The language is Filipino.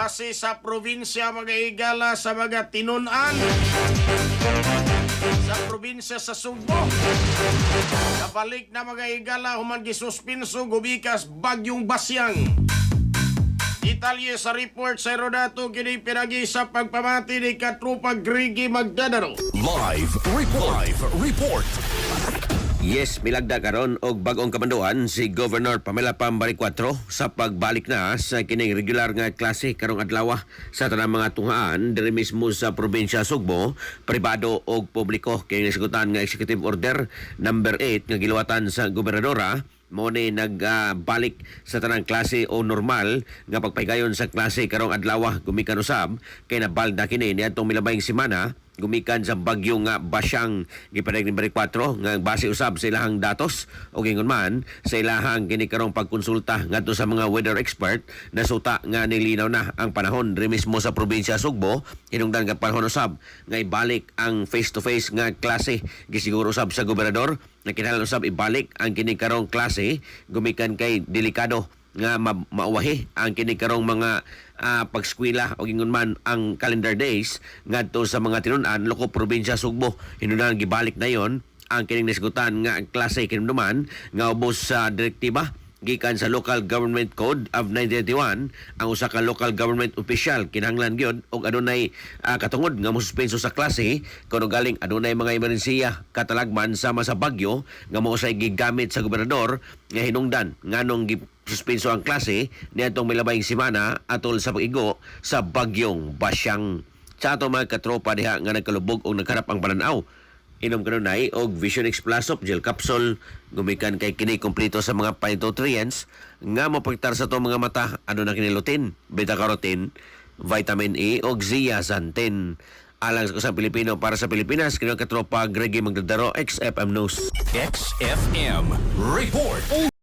Base sa probinsya mga higala sa mga tinunan sa probinsya sa Sugbo. Nabalik na mga higala human gisuspinso gubikas bagyong Basyang. Detalye sa report sa Herodato kini pinagi sa pagpamati ni Katrupa Grigi Magdadaro. Live report. Yes, milagda karon og bag-ong kamanduan si Governor Pamela Pambari 4 sa pagbalik na sa kining regular nga klase karong adlaw sa tanang mga tunghaan diri mismo sa probinsya Sugbo, pribado og publiko kay nasigutan nga Executive Order number 8 nga giluwatan sa gobernadora mo ni nagbalik sa tanang klase o normal nga pagpaygayon sa klase karong adlaw gumikan usab kay nabalda kini niadtong milabayng semana gumikan sa bagyo nga Basyang gipadayag ni Bari 4 nga base usab sa ilahang datos o gingon man sa ilahang kini karong pagkonsulta ngadto sa mga weather expert nasuta nga nilinaw na ang panahon diri mismo sa probinsya Sugbo hinungdan nga panahon usab nga ibalik ang face to face nga klase gisiguro usab sa gobernador na kinahanglan usab ibalik ang kini karong klase gumikan kay delikado nga mauwahi ang kini karong mga pagskwela o gingon man ang calendar days ngadto sa mga tinunan loko probinsya Sugbo hinungdan gibalik na yon ang kining nasigutan nga klase kinumduman nga ubos sa direktiba gikan sa Local Government Code of 1981 ang usa ka local government official kinahanglan gyud og adunay katungod nga mosuspenso sa klase kuno galing adunay mga emerhensiya katalagman sama sa bagyo nga mao say gigamit sa gobernador nga hinungdan nganong suspenso ang klase niadtong milabayng semana atol sa pag-igo sa bagyong Basyang. Sa ato mga katropa diha nga nagkalubog og nagharap ang pananaw inom kanunay og Vision X Plus of gel capsule gumikan kay kini kompleto sa mga phytonutrients nga mapagtar sa to mga mata ano na kini lutein, beta carotene, vitamin E og zeaxanthin. Alang sa Pilipino para sa Pilipinas kini katropa Gregi Magdadaro XFM News. XFM report.